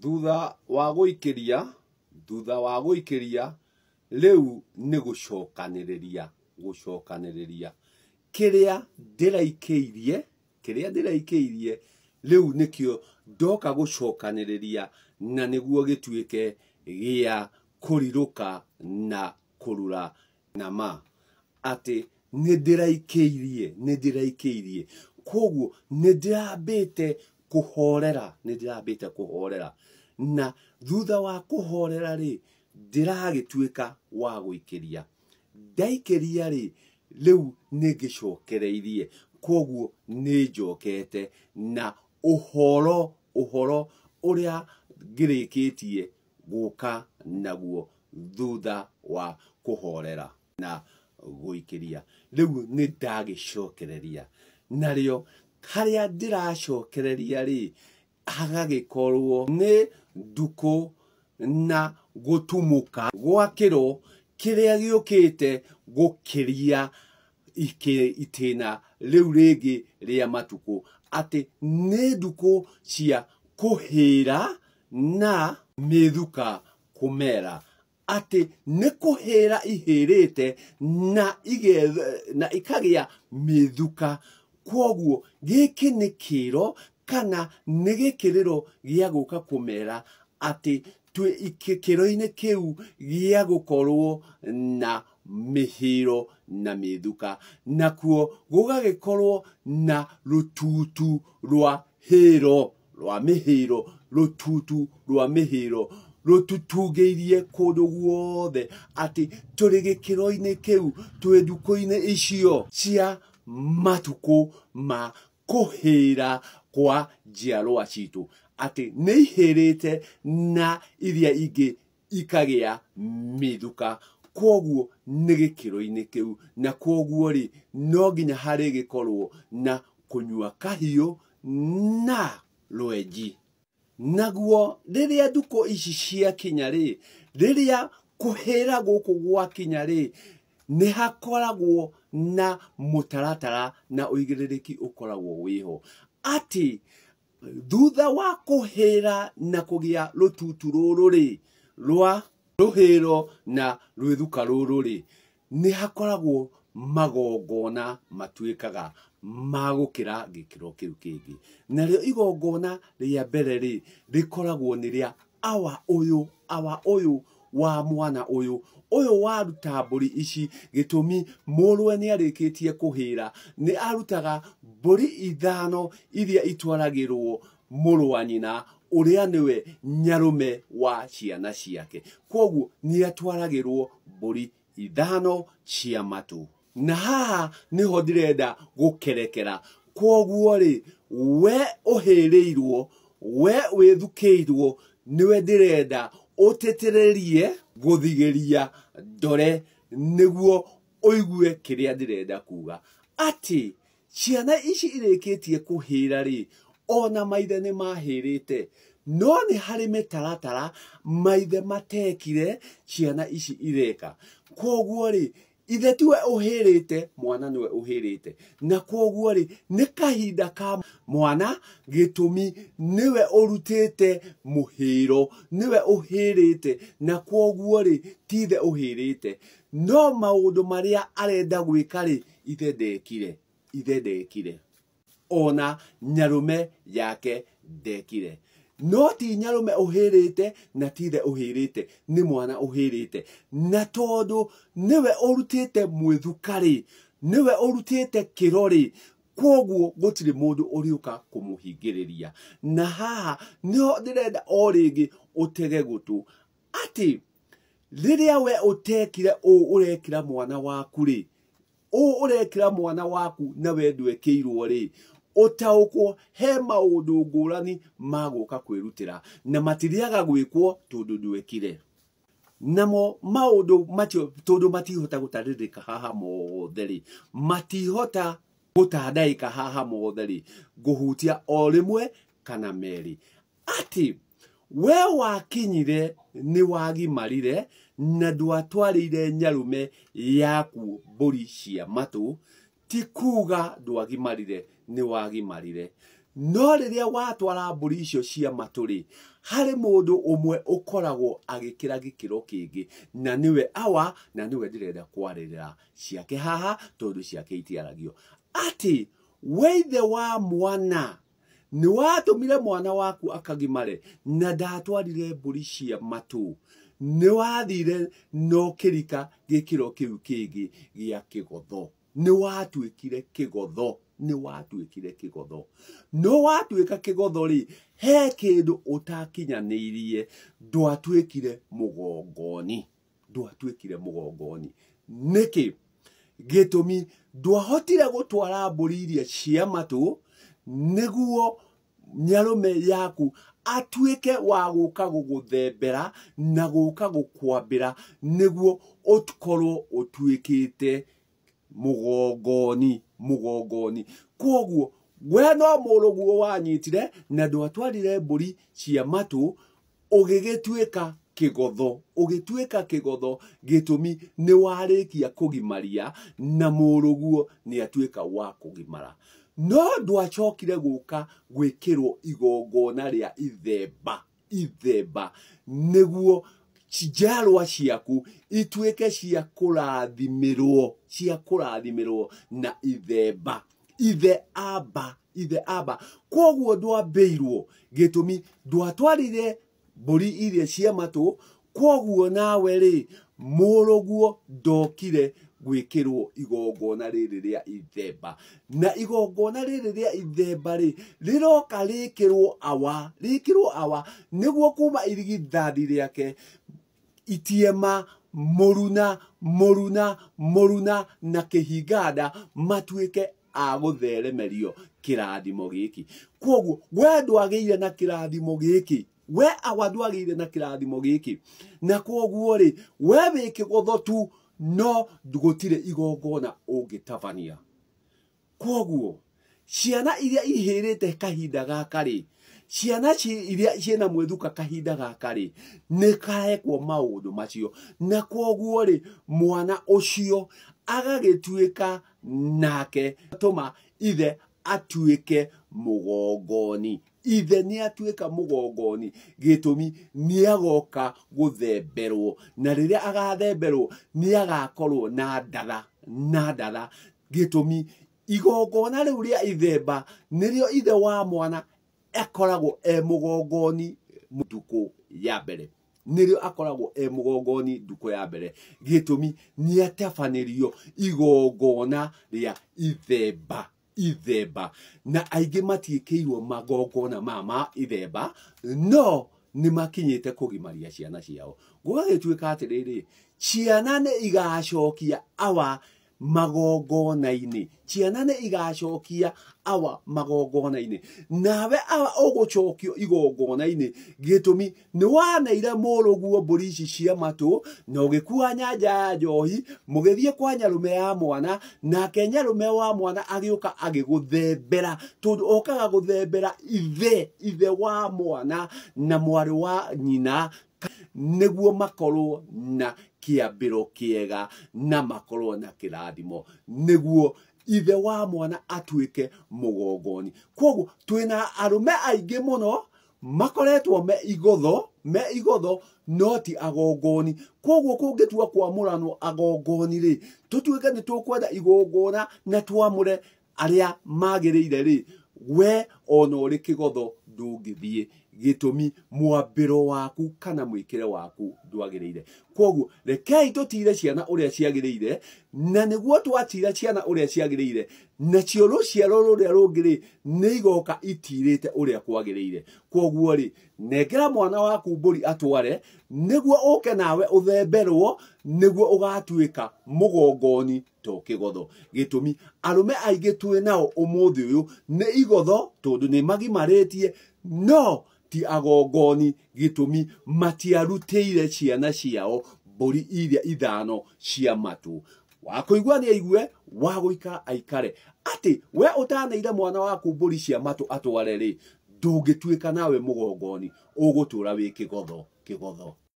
thutha wa guikeria riu ni gucokaniriria kiria ndiraikeirie riu nikio ndoka gucokaniriria na niguo gituike gia kuriruka na kurura nama ati nindiraikeirie koguo nindirambite kuhorera na thutha wa kuhorera ri ndiragituika wa guikeria ndaikeria ri riu ningicokereirie koguo ninjokete na uhoro uria ngirikitie guka naguo thutha wa kuhorera na guikeria riu nindagicokereria nario haria ndiracokereria ri hagagikorwo ni nduku na gutumuka gwakiro kiria giukite gukiria itina riu ringi ria matuku ati ni nduku cia kuhira na mithuka kumera ati ni kuhira ihirite na ikagia mithuka koguo giki ni kiro kana ni gikiriro gia guka kumera ati twi ikikiro-ini kiu gia gukorwo na mihiro na mithuka nakuo gugagikorwo na rututu rwa mihiro rututungeirie kundu guothe ati turi gikiro-ini kiu twi nduku-ini icio cia matuku ma kuhira kwa njiarwa citu ati ni ihirite na iria ingi ikagia mithuka koguo ni gikiro-ini kiu na koguo ri no nginya hari gikorwo na kunyua kahiu na rwenji naguo riria nduku ici cia kinya ri riria kuhira guku gwa kinya ri ni hakoragwo na mutaratara na uigiririki ukoragwo wiho ati thutha wa kuhira na kugia rututu ruru ri rwa ruhiro na rwithuka ruru ri ni hakoragwo magongona matuikaga magukira gikiro kiu kingi nario igongona ria mbere ri rikoragwo ni ria awa uyu wa mwana uyu waruta mburi ici gitumi murwe ni arikitie kuhira ni arutaga mburi 5 iria itwaragirwo murwa nyina uria niwe nyarume wa ciana ciake koguo ni atwaragirwo mburi 5 cia matu na haha niho ndirenda gukerekera koguo ri we uhirirwo we withukiirwo niwe ndirenda utetererie guthigeria ndore niguo uigue kiria ndirenda kuga ati ciana ici irikitie kuhira ri ona maithe ni mahirite no ni hari mitaratara maithe matekire ciana ici ireka koguo ri ithe tiwe uhirite mwana niwe uhirite na koguo ri ni kahinda ka mwana gitumi niwe urutite muhiro niwe uhirite na koguo ri tithe uhirite no maundu maria arenda gwika ri ithe ndekire ona nyarume yake ndekire no ti nyarume uhirite na tithe uhirite ni mwana uhirite na tondu niwe urutite mwithukari niwe urutite kirori koguo gutiri mundu uriuka kumuhingiriria na haha niho ndirenda o ringi utege gutu ati riria we utekire urekira mwana waku ri urekira mwana waku na we ndwekirwo ri utaukwo he maundu ngurani maguka kwirutira na matiriaga gwikwo tondu ndwekire namo maundu matio tondu matihota gutaririka haha mothe ri matihota gutadaika haha mothe ri guhutia o rimwe kana meri ati we wakinyire ni wagimarire na ndwatwarire nyarume yaku mburi cia matu ti kuga ndwagimarire ni wagimarire no riria watwara mburi icio cia maturi hari mundu umwe ukoragwo agikira gikiro kingi na niwe awa na niwe ndirenda kwarĩrĩra ciake haha tondu ciake itiaragio ati weithe wa mwana ni watumire mwana waku akagimare na ndatwarire mburi cia matu ni wathire no kirika gikiro kiu kingi gia kigotho ni watuikire kigotho no watuika kigotho ri he kindu utakinyanirie ndwatuikire mugongoni niki gitumi ndwahotire gutwara mburi iria cia matu niguo nyarume yaku atuike wa guka guguthembera na guka gukwambira niguo utkorwo utuikite mugongoni koguo we no muruguo wanyitire na ndwatwarire mburi cia matu ugigituika kigotho gitumi ni warikia kugimaria na muruguo ni atuika wa kugimara no ndwachokire guka gwikirwo igongona ria ithemba niguo cijarwa ciaku ituike cia kurathimirwo na ithemba ithe aba koguo ndwambeirwo gitumi ndwatwarire mburi iria cia matu koguo nawe ri muruguo ndokire gwikirwo igongona riri ria ithemba na igongona riri ria ithemba ri riroka rikirwo awa niguo kuma irigithathi riake itiema moruna na kihingada matuike a gutheremerio kirathimo giki koguo we ndwageire na kirathimo giki we awa ndwageire na kirathimo giki na koguo ri we wikigotho tu no gutire igongona ungitabania koguo ciana iria ihirite kahinda gaka ri ciana iria ciena mwethuka kahinda gaka ri ni karekwo maundu macio na koguo ri mwana ucio agagituika nake tuma ithe atuike mugongoni ni atuika mugongoni gitumi ni agoka guthemberwo na riria agathemberwo ni agakorwo na ndatha gitumi igongona riu ria ithemba nirio ithe wa mwana akoragwo mugongoni nduku ya mbere nduku ya mbere gitumi ni atafanirio igongona ria ithemba na aingi matiikirwo magongona mama ithemba no ni makinyite kugimaria ciana ciao gugagituika atiriri ciana ne igacokia awa magongona-ini nawe awa ugucokio igongona-ini gitumi ni waneire muruguo mburi ici cia matu no gikua nyanja ya njohi mugithie kwa nyarume ya mwana nake nyarume wa mwana agiuka agiguthembera tondu okaga guthembera ithe wa mwana na mwari wa nyina niguo makorwo na kiambiro kiega na makorwo na kirathimo niguo ithe wa mwana atuike mugongoni koguo twina arume aingi muno makoretwo me igotho no ti agongoni koguo kungitua kwamuranwo agongoni ri tutuike ni tukwenda igongona na twamure aria magiriire ri we ono uri kigotho ndungithie gitumi mwambiro waku kana mwikire waku ndwagiriire koguo rekei tutire ciana uria ciagiriire na niguo twatira ciana uria ciagiriire nacio ruciaro ruria rungiri ni igoka itirite uria kwagiriire koguo ri nengera mwana waku mburi atware niguo uke nawe uthemberwo niguo ugatuika mugongoni to kigotho gitumi arume aingi twinao umuthi uyu ni igotho tondu ni magimaritie no ti agongoni gitumi matiarutire ciana ciao mburi iria ithano cia matu wakuigua ni aigue waguika aikare ati we utaneire mwana waku mburi cia matu atware ri ndungituika nawe mugongoni ugutura wi kigotho